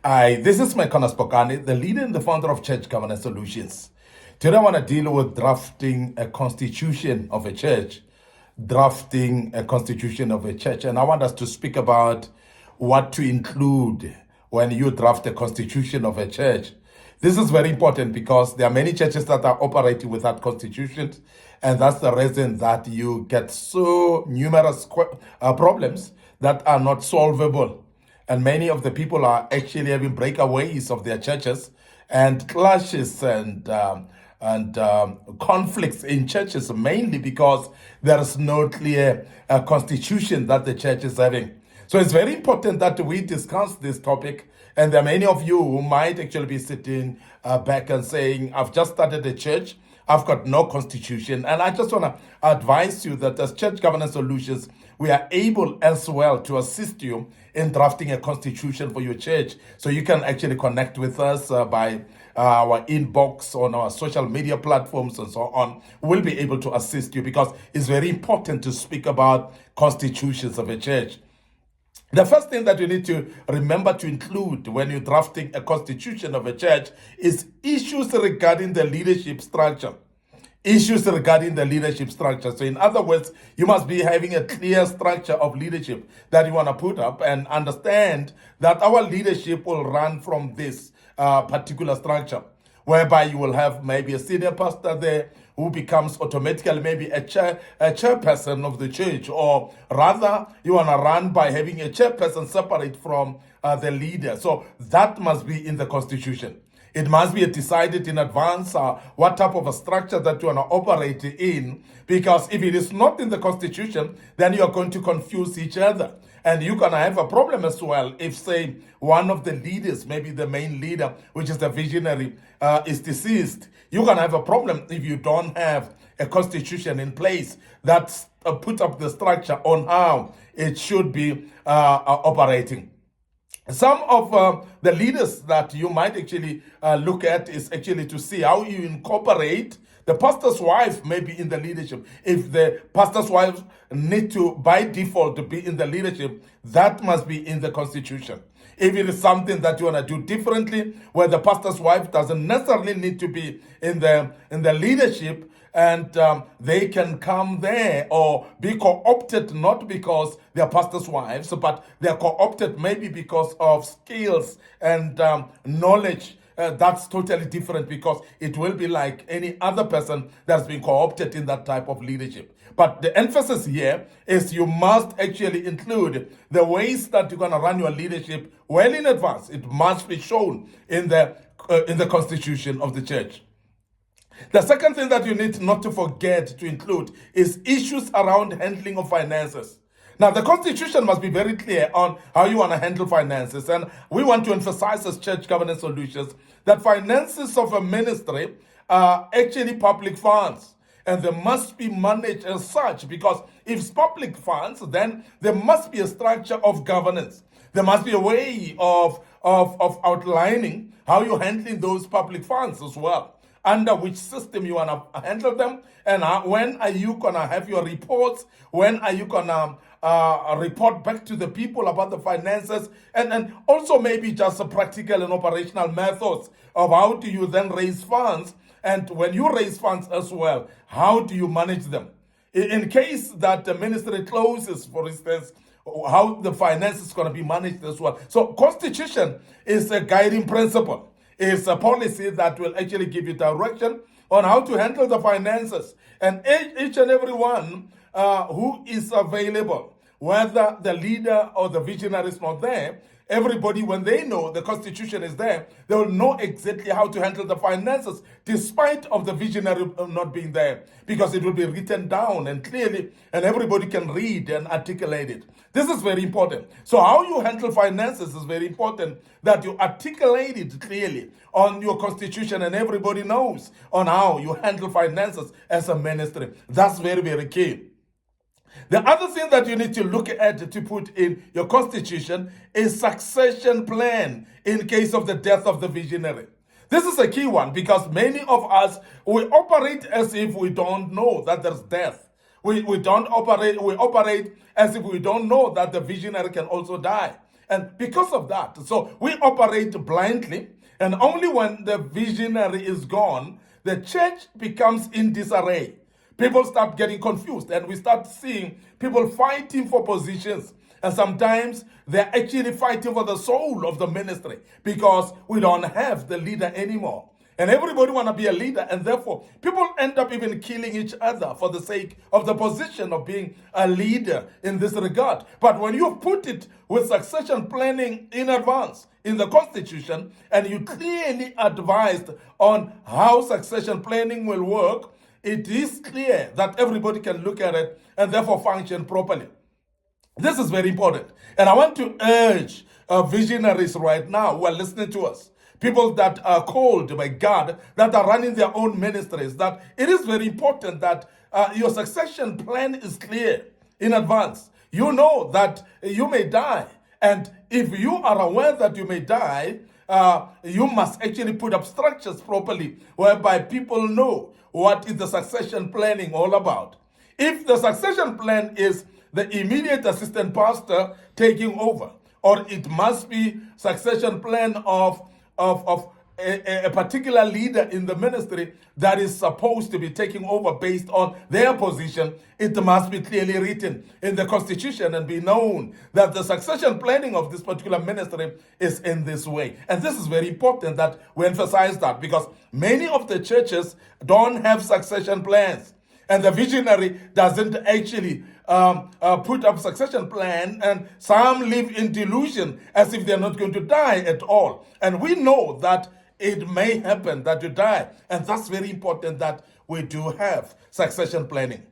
Hi, this is MIcornus, Phokane, the leader and the founder of Church Governance Solutions. Today I want to deal with drafting a constitution of a church. Drafting a constitution of a church. And I want us to speak about what to include when you draft a constitution of a church. This is very important because there are many churches that are operating without constitutions, and that's the reason that you get so numerous problems that are not solvable. And many of the people are actually having breakaways of their churches and clashes and conflicts in churches, mainly because there is no clear constitution that the church is having. So it's very important that we discuss this topic. And there are many of you who might actually be sitting back and saying, I've just started a church, I've got no constitution. And I just want to advise you that as Church Governance Solutions, we are able as well to assist you in drafting a constitution for your church. So you can actually connect with us by our inbox on our social media platforms and so on. We'll be able to assist you because it's very important to speak about constitutions of a church. The first thing that you need to remember to include when you're drafting a constitution of a church is issues regarding the leadership structure. Issues regarding the leadership structure. So in other words, you must be having a clear structure of leadership that you want to put up and understand that our leadership will run from this particular structure, whereby you will have maybe a senior pastor there who becomes automatically maybe a chairperson of the church, or rather you want to run by having a chairperson separate from the leader. So that must be in the constitution. It must be decided in advance what type of a structure that you want to operate in, because if it is not in the constitution, then you are going to confuse each other. And you're going to have a problem as well if, say, one of the leaders, maybe the main leader, which is the visionary, is deceased. You're going to have a problem if you don't have a constitution in place that puts up the structure on how it should be operating. Some of the leaders that you might actually look at is actually to see how you incorporate the pastor's wife maybe in the leadership. If the pastor's wife need to, by default, to be in the leadership, that must be in the constitution. If it is something that you want to do differently, where the pastor's wife doesn't necessarily need to be in the leadership, and they can come there or be co-opted, not because they're pastors' wives, but they're co-opted maybe because of skills and knowledge. That's totally different, because it will be like any other person that's been co-opted in that type of leadership. But the emphasis here is you must actually include the ways that you're going to run your leadership well in advance. It must be shown in the constitution of the church. The second thing that you need not to forget to include is issues around handling of finances. Now, the constitution must be very clear on how you want to handle finances. And we want to emphasize as Church Governance Solutions that finances of a ministry are actually public funds. And they must be managed as such, because if it's public funds, then there must be a structure of governance. There must be a way of outlining how you're handling those public funds as well, under which system you want to handle them, and when are you going to have your reports, when are you going to report back to the people about the finances, and also maybe just a practical and operational methods of how do you then raise funds, and when you raise funds as well, how do you manage them? In case that the ministry closes, for instance, how the finance is going to be managed as well. So constitution is a guiding principle. It's a policy that will actually give you direction on how to handle the finances. And each and every one who is available, whether the leader or the visionary is not there, everybody, when they know the constitution is there, they will know exactly how to handle the finances, despite of the visionary not being there, because it will be written down and clearly, and everybody can read and articulate it. This is very important. So how you handle finances is very important, that you articulate it clearly on your constitution, and everybody knows on how you handle finances as a ministry. That's very, very key. The other thing that you need to look at to put in your constitution is succession plan in case of the death of the visionary. This is a key one, because many of us, we operate as if we don't know that there's death. We operate as if we don't know that the visionary can also die. And because of that, so we operate blindly, and only when the visionary is gone, the church becomes in disarray. People start getting confused, and we start seeing people fighting for positions. And sometimes they're actually fighting for the soul of the ministry because we don't have the leader anymore. And everybody want to be a leader, and therefore people end up even killing each other for the sake of the position of being a leader in this regard. But when you put it with succession planning in advance in the Constitution, and you clearly advised on how succession planning will work, it is clear that everybody can look at it and therefore function properly. This is very important. And I want to urge visionaries right now who are listening to us, people that are called by God, that are running their own ministries, that it is very important that your succession plan is clear in advance. You know that you may die. And if you are aware that you may die, you must actually put up structures properly whereby people know what is the succession planning all about. If the succession plan is the immediate assistant pastor taking over, or it must be succession plan of a particular leader in the ministry that is supposed to be taking over based on their position, it must be clearly written in the Constitution and be known that the succession planning of this particular ministry is in this way. And this is very important that we emphasize that, because many of the churches don't have succession plans. And the visionary doesn't actually put up succession plan, and some live in delusion as if they're not going to die at all. And we know that it may happen that you die, and that's very important that we do have succession planning.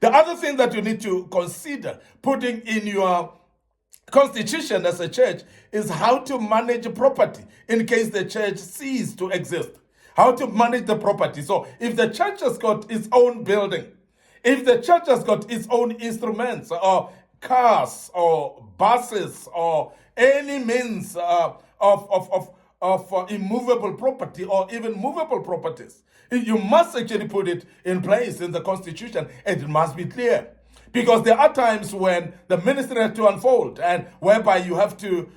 The other thing that you need to consider putting in your constitution as a church is how to manage property in case the church ceases to exist. How to manage the property. So if the church has got its own building, if the church has got its own instruments or cars or buses or any means of immovable property or even movable properties, you must actually put it in place in the Constitution, and it must be clear. Because there are times when the ministry has to unfold, and whereby you have to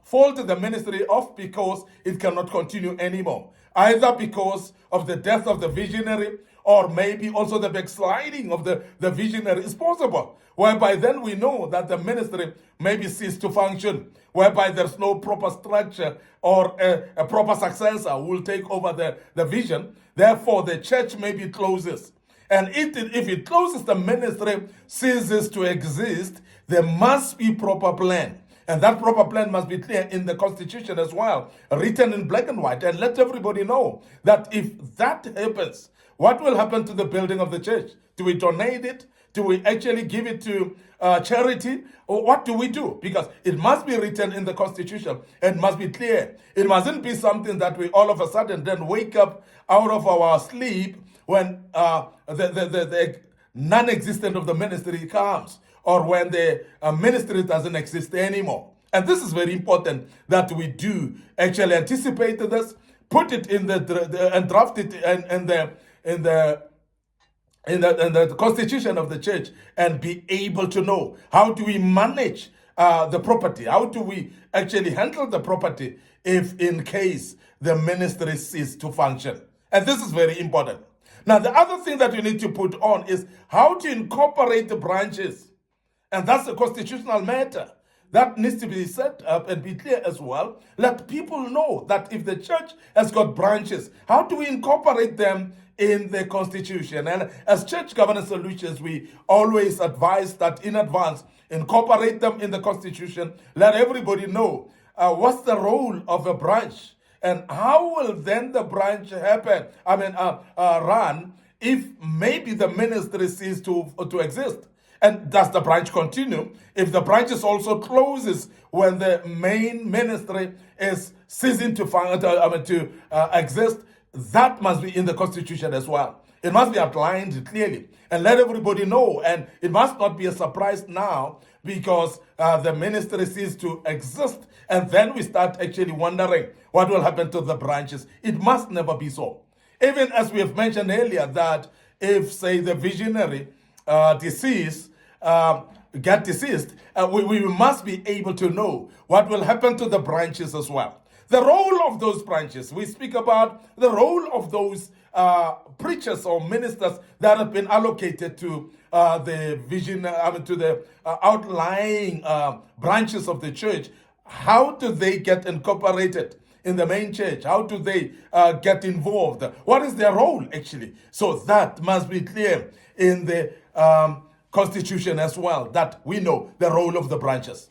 fold the ministry off because it cannot continue anymore. Either because of the death of the visionary, or maybe also the backsliding of the visionary is possible, whereby then we know that the ministry maybe ceased to function, whereby there's no proper structure or a proper successor who will take over the vision. Therefore, the church maybe closes. And if it closes, the ministry ceases to exist, there must be proper plan. And that proper plan must be clear in the Constitution as well, written in black and white, and let everybody know that if that happens, what will happen to the building of the church? Do we donate it? Do we actually give it to charity? Or what do we do? Because it must be written in the Constitution. It must be clear. It mustn't be something that we all of a sudden then wake up out of our sleep when the non-existent of the ministry comes, or when the ministry doesn't exist anymore. And this is very important that we do actually anticipate this, put it in and draft it in the Constitution of the church, and be able to know how do we manage the property, how do we actually handle the property if in case the ministry ceases to function. And this is very important. Now, the other thing that you need to put on is how to incorporate the branches. And that's a constitutional matter. That needs to be set up and be clear as well. Let people know that if the church has got branches, how do we incorporate them in the Constitution? And as Church Governance Solutions, we always advise that in advance, incorporate them in the Constitution. Let everybody know what's the role of a branch, and how will then the branch run if maybe the ministry ceases to exist. And does the branch continue if the branch also closes when the main ministry is ceasing to exist? That must be in the Constitution as well. It must be outlined clearly and let everybody know. And it must not be a surprise now because the ministry ceases to exist, and then we start actually wondering what will happen to the branches. It must never be so. Even as we have mentioned earlier, that if, say, the visionary deceased, get deceased, we must be able to know what will happen to the branches as well. The role of those branches. We speak about the role of those preachers or ministers that have been allocated to the vision, to the outlying branches of the church. How do they get incorporated in the main church? How do they get involved? What is their role actually? So that must be clear in the constitution as well, that we know the role of the branches.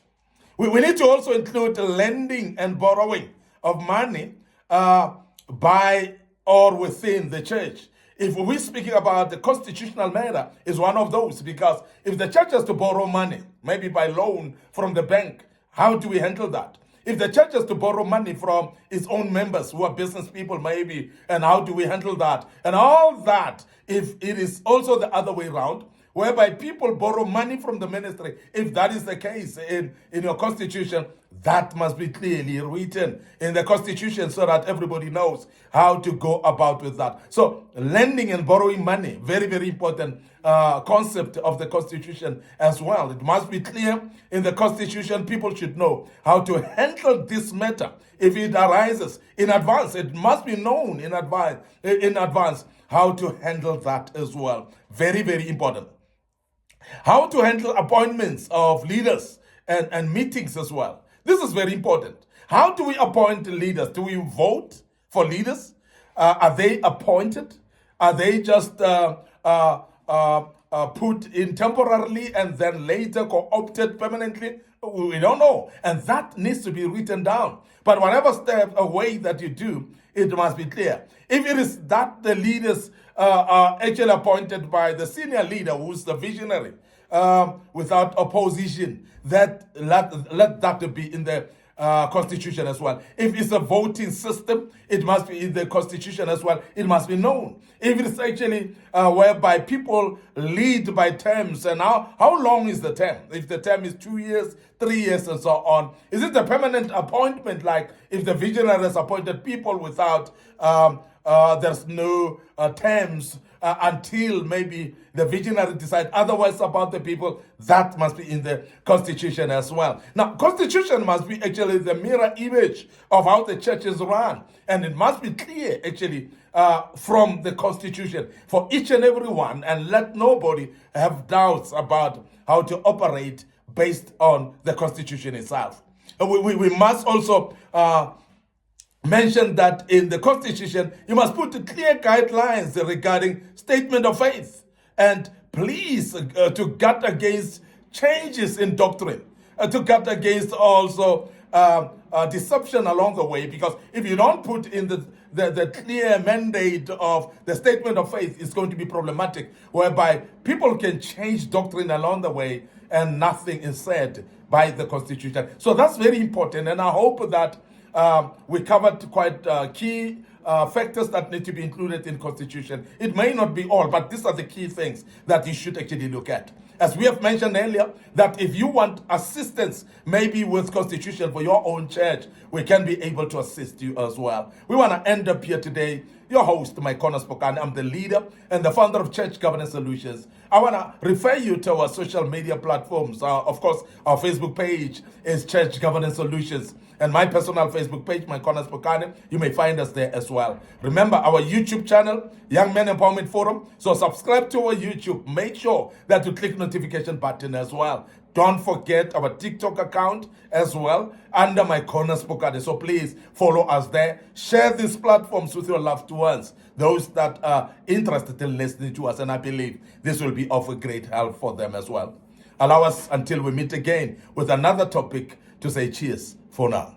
We need to also include lending and borrowing of money by or within the church. If we're speaking about the constitutional matter, is one of those, because if the church has to borrow money, maybe by loan from the bank, how do we handle that? If the church has to borrow money from its own members who are business people maybe, and how do we handle that? And all that, if it is also the other way around, whereby people borrow money from the ministry, if that is the case in your constitution, that must be clearly written in the constitution so that everybody knows how to go about with that. So lending and borrowing money, very, very important concept of the constitution as well. It must be clear in the constitution. People should know how to handle this matter. If it arises in advance, it must be known in advance how to handle that as well. Very, very important. How to handle appointments of leaders and meetings as well. This is very important. How do we appoint leaders? Do we vote for leaders? Are they appointed? Are they just put in temporarily and then later co-opted permanently? We don't know. And that needs to be written down. But whatever step away that you do, it must be clear. If it is that the leaders are actually appointed by the senior leader, who's the visionary, without opposition, let that be in the constitution as well. If it's a voting system, it must be in the constitution as well. It must be known. If it's actually whereby people lead by terms, and how long is the term? If the term is 2 years, 3 years, and so on, is it a permanent appointment? Like if the visionary has appointed people without there's no terms until maybe the visionary decide otherwise about the people, that must be in the constitution as well. Now, constitution must be actually the mirror image of how the church is run. And it must be clear actually from the constitution for each and every one, and let nobody have doubts about how to operate based on the constitution itself. We must also mention that in the constitution, you must put clear guidelines regarding statement of faith, and please to guard against changes in doctrine, to guard against also deception along the way, because if you don't put in the clear mandate of the statement of faith, it's going to be problematic, whereby people can change doctrine along the way and nothing is said by the constitution. So that's very important, and I hope that we covered quite key factors that need to be included in constitution. It may not be all, but these are the key things that you should actually look at. As we have mentioned earlier, that if you want assistance, maybe with constitution for your own church, we can be able to assist you as well. We want to end up here today. Your host, MIcornus Phokane. I'm the leader and the founder of Church Governance Solutions. I want to refer you to our social media platforms. Of course, our Facebook page is Church Governance Solutions. And my personal Facebook page, MIcornus Phokane, you may find us there as well. Remember our YouTube channel, Young Men Empowerment Forum. So subscribe to our YouTube. Make sure that you click notification button as well. Don't forget our TikTok account as well, under MIcornus Phokane. So please follow us there. Share these platforms with your loved ones, those that are interested in listening to us. And I believe this will be of a great help for them as well. Allow us, until we meet again with another topic, to say cheers for now.